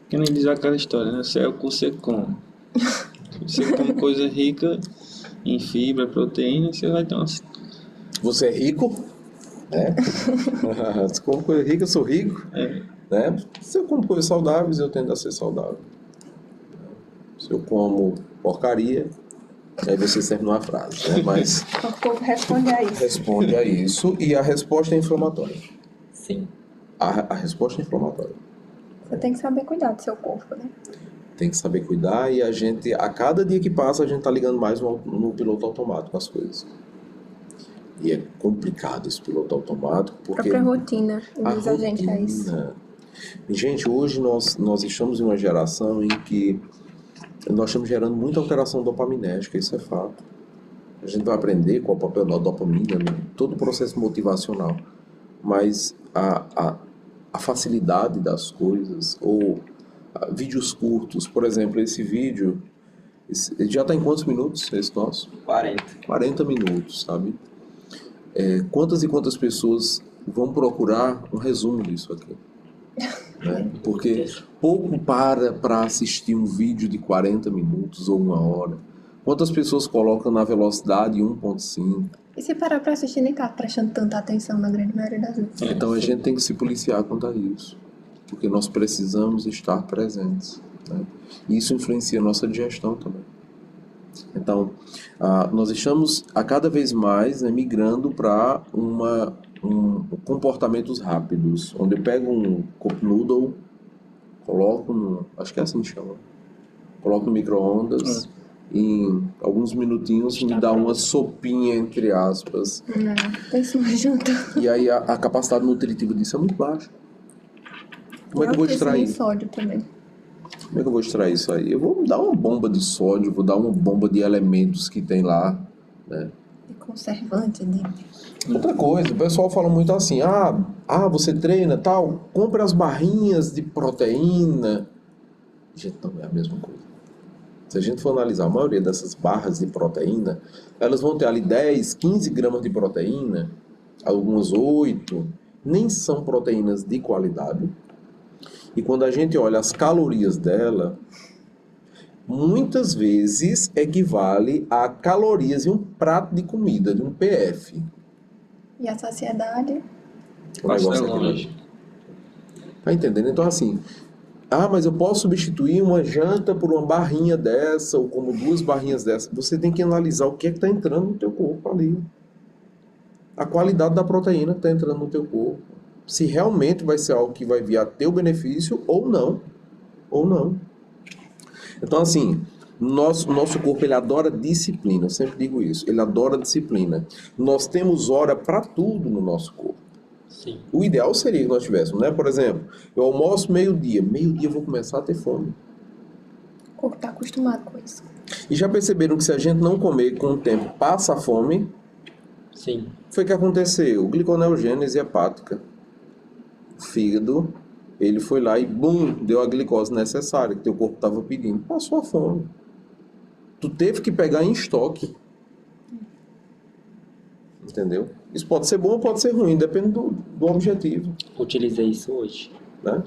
Que nem diz aquela história, né? Você é o que você come. Se você come coisa rica em fibra, proteína, você vai ter umas... Você é rico? Né? Se eu como coisa rica, eu sou rico. Né? Se eu como coisas saudáveis, eu tendo a ser saudável. Se eu como porcaria, aí você terminou a frase, né? Mas O corpo responde a isso. responde a isso e a resposta é inflamatória. Sim. A resposta é inflamatória. Você tem que saber cuidar do seu corpo, né? Tem que saber cuidar e a cada dia que passa, a gente tá ligando mais no piloto automático as coisas. E é complicado esse piloto automático, A porque... própria rotina induz a gente a isso. E, gente, hoje nós estamos em uma geração em que nós estamos gerando muita alteração dopaminérgica, isso é fato. A gente vai aprender qual é o papel da dopamina em todo o processo motivacional. Mas a facilidade das coisas, ou vídeos curtos, por exemplo, esse vídeo, ele já está em quantos minutos, esse nosso? 40. 40 minutos, sabe? Quantas e quantas pessoas vão procurar um resumo disso aqui? Né? Porque pouco para assistir um vídeo de 40 minutos ou 1 hora. Quantas pessoas colocam na velocidade 1.5? E se parar pra assistir, nem tá prestando tanta atenção na grande maioria das vezes. Então a gente tem que se policiar quanto a isso. Porque nós precisamos estar presentes. Né? E isso influencia a nossa digestão também. Então, nós estamos a cada vez mais, né, migrando para comportamentos rápidos, onde eu pego um cup noodle, coloco acho que é assim que chama, coloco no micro-ondas, em alguns minutinhos me dá uma sopinha, entre aspas. Não, pensa uma janta. E aí a capacidade nutritiva disso é muito baixa. Como é que eu vou extrair? Sódio também. Como é que eu vou extrair isso aí? Eu vou dar uma bomba de sódio, vou dar uma bomba de elementos que tem lá, né? E conservante, né? Outra coisa, o pessoal fala muito assim, você treina, tal, compra as barrinhas de proteína. Gente, não é a mesma coisa. Se a gente for analisar a maioria dessas barras de proteína, elas vão ter ali 10, 15 gramas de proteína, algumas 8, nem são proteínas de qualidade. E quando a gente olha as calorias dela, muitas vezes equivale a calorias de um prato de comida, de um PF. E a saciedade? O negócio é grande. Tá entendendo? Então, assim, mas eu posso substituir uma janta por uma barrinha dessa, ou como 2 barrinhas dessa. Você tem que analisar o que é que está entrando no teu corpo ali. A qualidade da proteína que está entrando no teu corpo. Se realmente vai ser algo que vai vir a teu benefício ou não. Ou não. Então, assim, nosso corpo, ele adora disciplina. Eu sempre digo isso. Ele adora disciplina. Nós temos hora para tudo no nosso corpo. Sim. O ideal seria que nós tivéssemos, né? Por exemplo, eu almoço meio-dia. Meio-dia eu vou começar a ter fome. O corpo está acostumado com isso. E já perceberam que se a gente não comer com o tempo, passa a fome? Sim. Foi o que aconteceu. Gliconeogênese hepática. O fígado, ele foi lá e, deu a glicose necessária que teu corpo estava pedindo. Passou a fome. Tu teve que pegar em estoque. Entendeu? Isso pode ser bom ou pode ser ruim, depende do objetivo. Utilizei isso hoje. Né?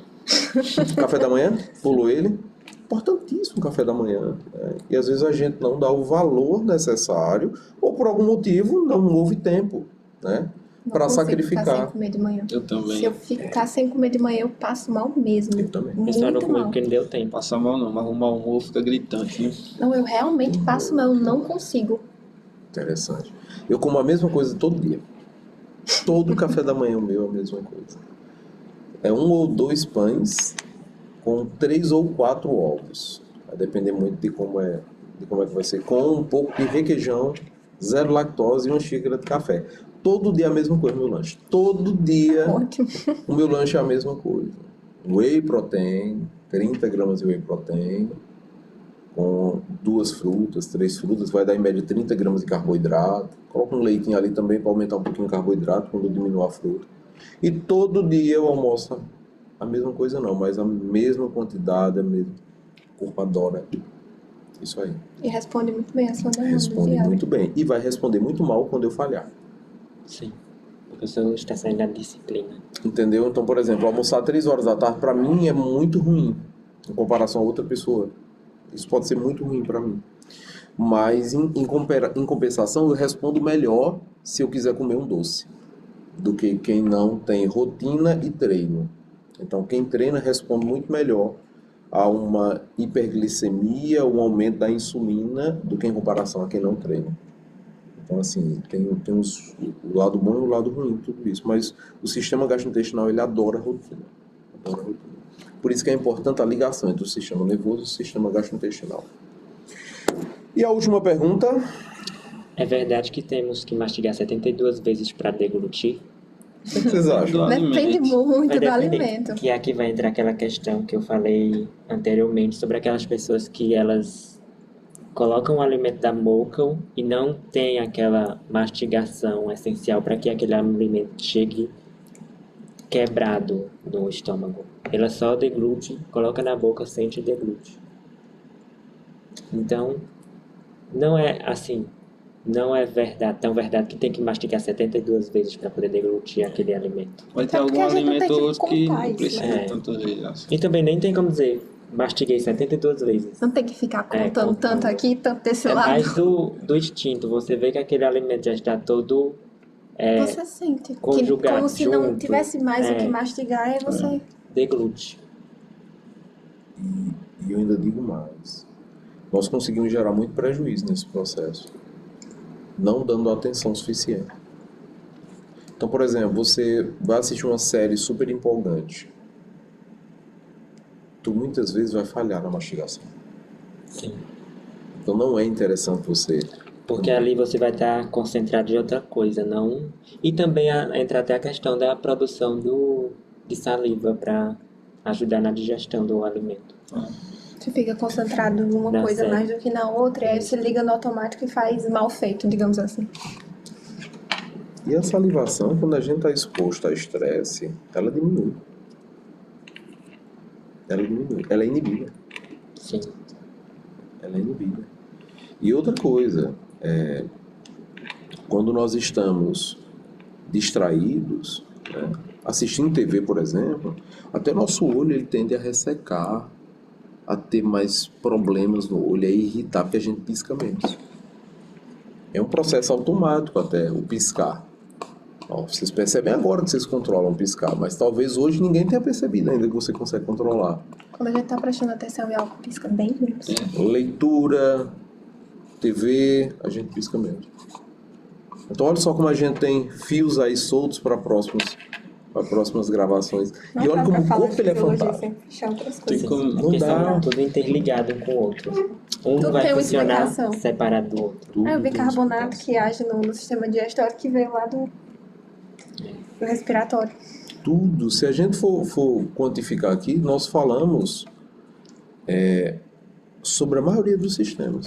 Café da manhã, pulou ele. Importantíssimo o café da manhã. Né? E às vezes a gente não dá o valor necessário, ou por algum motivo não houve tempo, né? Para sacrificar. Ficar sem comer de manhã. Eu também. Se eu ficar sem comer de manhã, eu passo mal mesmo. Eu também. Eu só não Muito comi mal. porque não deu tempo. Passa mal não, mas arrumar um ovo fica gritante, viu? Não, eu realmente passo mal, eu não consigo. Interessante. Eu como a mesma coisa todo dia. Todo café da manhã o meu é a mesma coisa. É 1 ou 2 pães com 3 ou 4 ovos. Vai depender muito de como é que vai ser. Com um pouco de requeijão, 0 lactose e 1 xícara de café. Todo dia é a mesma coisa, meu lanche. Todo dia Ótimo. o meu lanche é a mesma coisa. Whey protein, 30 gramas de whey protein, com 2 frutas, 3 frutas, vai dar em média 30 gramas de carboidrato. Coloca um leitinho ali também para aumentar um pouquinho o carboidrato quando diminui a fruta. E todo dia eu almoço a mesma coisa não, mas a mesma quantidade, a mesma. O corpo adora isso aí. E responde muito bem a sua demanda Responde diária. muito bem. E vai responder muito mal quando eu falhar. Sim. Porque o senhor está saindo da disciplina. Entendeu? Então, por exemplo, almoçar 3 horas da tarde para mim é muito ruim em comparação a outra pessoa. Isso pode ser muito ruim para mim. Mas em compensação eu respondo melhor se eu quiser comer um doce do que quem não tem rotina e treino. Então quem treina responde muito melhor a uma hiperglicemia, um aumento da insulina do que em comparação a quem não treina. Então, assim, tem o lado bom e o lado ruim, tudo isso. Mas o sistema gastrointestinal, ele adora rotina. Adora rotina. Por isso que é importante a ligação entre o sistema nervoso e o sistema gastrointestinal. E a última pergunta? É verdade que temos que mastigar 72 vezes para deglutir? O que vocês acham? Depende muito Vai do depender, alimento. que aqui vai entrar aquela questão que eu falei anteriormente sobre aquelas pessoas que elas colocam o alimento da boca e não tem aquela mastigação essencial para que aquele alimento chegue quebrado no estômago. Ela só deglute, coloca na boca, sente e deglute. Então, não é assim, não é verdade, tão verdade que tem que mastigar 72 vezes para poder deglutir aquele alimento. Vai ter É porque algum a gente não tem alimento que outro que contar não isso, precisa né? tantas vezes assim. E também nem tem como dizer, mastiguei 72 vezes. Não tem que ficar contando contando. tanto aqui, tanto desse É lado. mais do instinto, você vê que aquele alimento já está todo Você sente. Que, conjugado, como se não junto. tivesse mais o que mastigar, aí você... deglute. E eu ainda digo mais. Nós conseguimos gerar muito prejuízo nesse processo, não dando atenção suficiente. Então, por exemplo, você vai assistir uma série super empolgante. Tu muitas vezes vai falhar na mastigação. Sim. Então não é interessante você... Porque ali você vai estar concentrado em outra coisa, não... E também entra até a questão da produção de saliva para ajudar na digestão do alimento. Você fica concentrado numa Na coisa série. mais do que na outra, e aí você liga no automático e faz mal feito, digamos assim. E a salivação, quando a gente está exposto a estresse, ela diminui. Ela diminui. Ela é inibida. Sim. Ela é inibida. E outra coisa, quando nós estamos distraídos, né, assistindo TV, por exemplo, até nosso olho ele tende a ressecar, a ter mais problemas no olho, a irritar, porque a gente pisca menos. É um processo automático até, o piscar. Ó, vocês percebem agora que vocês controlam o piscar, mas talvez hoje ninguém tenha percebido ainda que você consegue controlar. Quando a gente tá prestando atenção em algo, pisca bem menos. Leitura, TV, a gente pisca menos. Então olha só como a gente tem fios aí soltos para próximas gravações. Não E olha dá como pra o falar corpo de ele é fisiologia fantástico. sem fechar outras Tem coisas. como... Não Porque dá. são tudo interligado um com o outro. Um Tudo não vai tem uma funcionar explicação. separado do outro. Tudo É o tem bicarbonato explicação. que age no sistema digestório que veio lá do respiratório. Tudo. Se a gente for quantificar aqui, nós falamos sobre a maioria dos sistemas.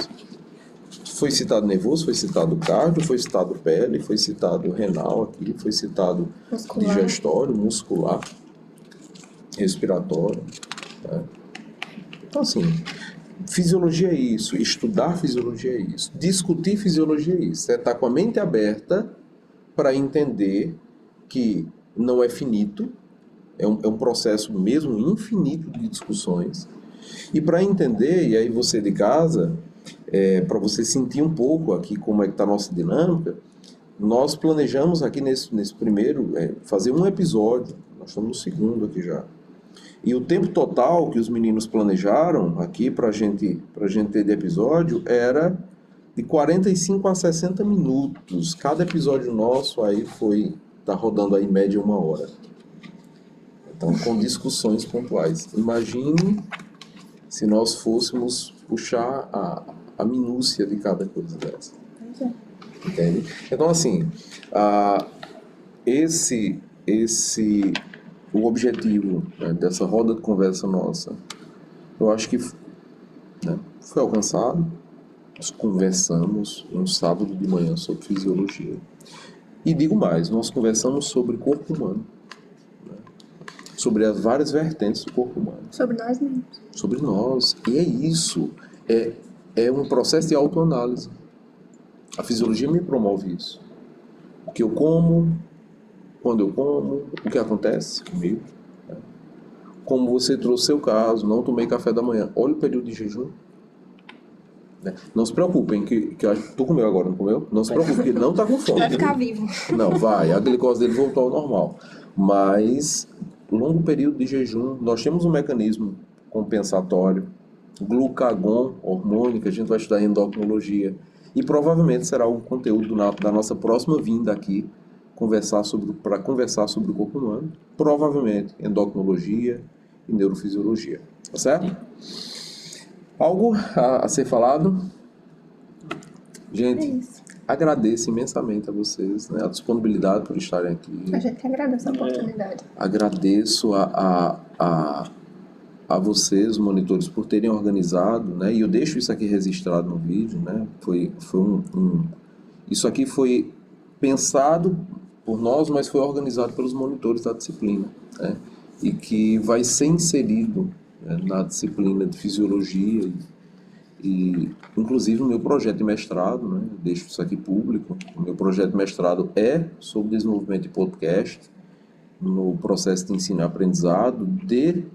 Foi citado nervoso, foi citado cardio, foi citado pele, foi citado renal aqui, foi citado Muscular. digestório, muscular, respiratório. Né? Então, assim, fisiologia é isso, estudar fisiologia é isso, discutir fisiologia é isso. É estar com a mente aberta para entender que não é finito, é um processo mesmo infinito de discussões. E para entender, e aí você de casa, para você sentir um pouco aqui como é que está a nossa dinâmica, nós planejamos aqui nesse primeiro, fazer um episódio, nós estamos no segundo aqui já. E o tempo total que os meninos planejaram aqui para a gente ter de episódio era de 45 a 60 minutos. Cada episódio nosso aí tá rodando aí em média 1 hora. Então, com discussões pontuais. Imagine se nós fôssemos puxar a minúcia de cada coisa dessa. Entende? Então, assim, o objetivo, né, dessa roda de conversa nossa, eu acho que, né, foi alcançado. Nós conversamos um sábado de manhã sobre fisiologia. E digo mais, nós conversamos sobre corpo humano, né, sobre as várias vertentes do corpo humano. Sobre nós mesmos. Sobre nós. E é isso. É um processo de autoanálise. A fisiologia me promove isso. O que eu como, quando eu como, o que acontece comigo. Né? Como você trouxe seu caso, não tomei café da manhã. Olha o período de jejum. Né? Não se preocupem, que tu comeu agora, não comeu? Não se preocupe, que ele não está com fome. Vai ficar vivo. Não, vai. A glicose dele voltou ao normal. Mas, longo período de jejum, nós temos um mecanismo compensatório, glucagon, hormônio, que a gente vai estudar em endocrinologia. E provavelmente será o conteúdo da nossa próxima vinda aqui, para conversar sobre o corpo humano. Provavelmente endocrinologia e neurofisiologia. Tá certo? Algo a ser falado? É Gente, isso. agradeço imensamente a vocês, né, a disponibilidade por estarem aqui. A gente que agradece a oportunidade. Agradeço a vocês, monitores, por terem organizado, né? E eu deixo isso aqui registrado no vídeo, né? Isso aqui foi pensado por nós, mas foi organizado pelos monitores da disciplina, né? E que vai ser inserido, né, na disciplina de fisiologia e inclusive o meu projeto de mestrado, né? Eu deixo isso aqui público. O meu projeto de mestrado é sobre desenvolvimento de podcast no processo de ensino e aprendizado de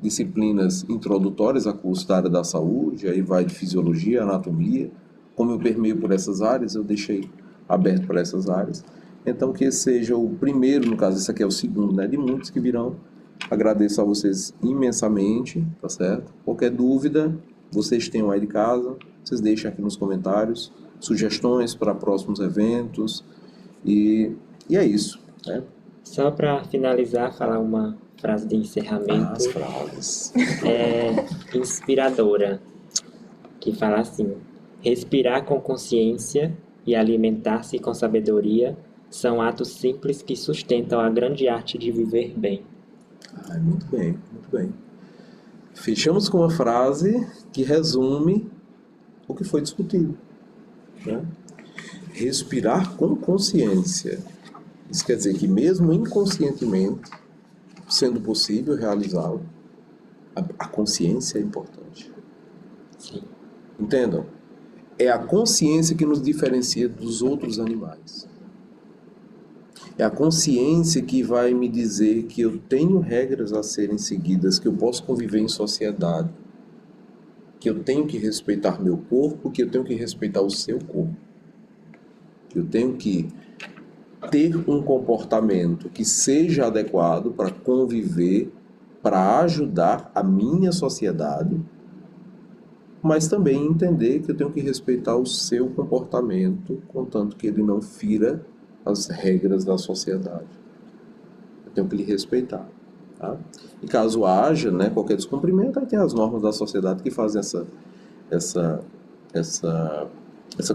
disciplinas introdutórias a curso da área da saúde, aí vai de fisiologia, anatomia. Como eu permeio por essas áreas, eu deixei aberto para essas áreas. Então, que esse seja o primeiro, no caso, esse aqui é o segundo, né, de muitos que virão. Agradeço a vocês imensamente, tá certo? Qualquer dúvida, vocês tenham aí de casa, vocês deixem aqui nos comentários, sugestões para próximos eventos, e é isso, né? Só para finalizar, falar uma frase de encerramento As frases. inspiradora, que fala assim: respirar com consciência e alimentar-se com sabedoria são atos simples que sustentam a grande arte de viver bem. Muito bem, muito bem. Fechamos com uma frase que resume o que foi discutido, né? Respirar com consciência. Isso quer dizer que mesmo inconscientemente, sendo possível realizá-lo, a consciência é importante. Sim. Entendam? É a consciência que nos diferencia dos outros animais. É a consciência que vai me dizer que eu tenho regras a serem seguidas, que eu posso conviver em sociedade, que eu tenho que respeitar meu corpo, que eu tenho que respeitar o seu corpo. Que eu tenho que ter um comportamento que seja adequado para conviver, para ajudar a minha sociedade, mas também entender que eu tenho que respeitar o seu comportamento, contanto que ele não fira as regras da sociedade. Eu tenho que lhe respeitar, tá? E caso haja, né, qualquer descumprimento, aí tem as normas da sociedade que fazem essa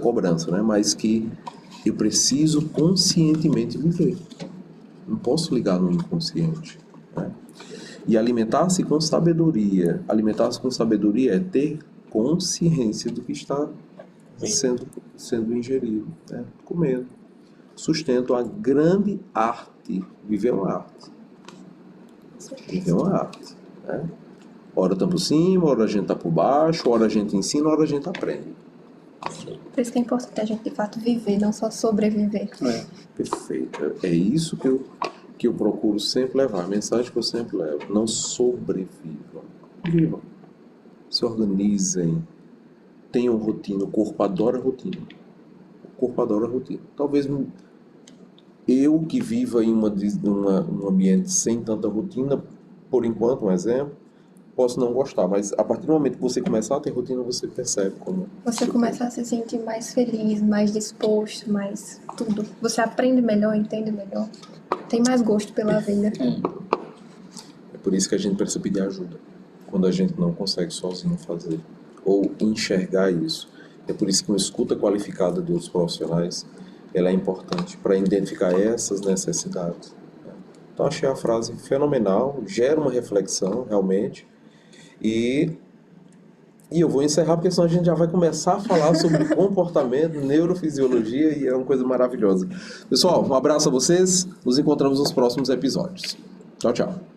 cobrança, né? Mas que eu preciso conscientemente viver. Não posso ligar no inconsciente, né? E alimentar-se com sabedoria. Alimentar-se com sabedoria é ter consciência do que está sendo ingerido, né? Comendo. Sustento a grande arte. Viver é uma arte. Viver é uma arte, né? Ora está por cima, ora a gente está por baixo, ora a gente ensina, ora a gente aprende. Por isso que é importante a gente, de fato, viver, não só sobreviver. Perfeito. É isso que eu procuro sempre levar. A mensagem que eu sempre levo. Não sobrevivam. Vivam. Se organizem. Tenham rotina. O corpo adora rotina. O corpo adora rotina. Talvez eu que viva em um ambiente sem tanta rotina, por enquanto, um exemplo, posso não gostar, mas a partir do momento que você começar a ter rotina, você percebe como... Você começa a se sentir mais feliz, mais disposto, mais tudo. Você aprende melhor, entende melhor, tem mais gosto pela vida. É por isso que a gente precisa pedir ajuda, quando a gente não consegue sozinho fazer, ou enxergar isso. É por isso que uma escuta qualificada de outros profissionais, ela é importante para identificar essas necessidades. Então achei a frase fenomenal, gera uma reflexão realmente, e eu vou encerrar porque senão a gente já vai começar a falar sobre comportamento, neurofisiologia, e é uma coisa maravilhosa. Pessoal, um abraço a vocês, nos encontramos nos próximos episódios. Tchau, tchau.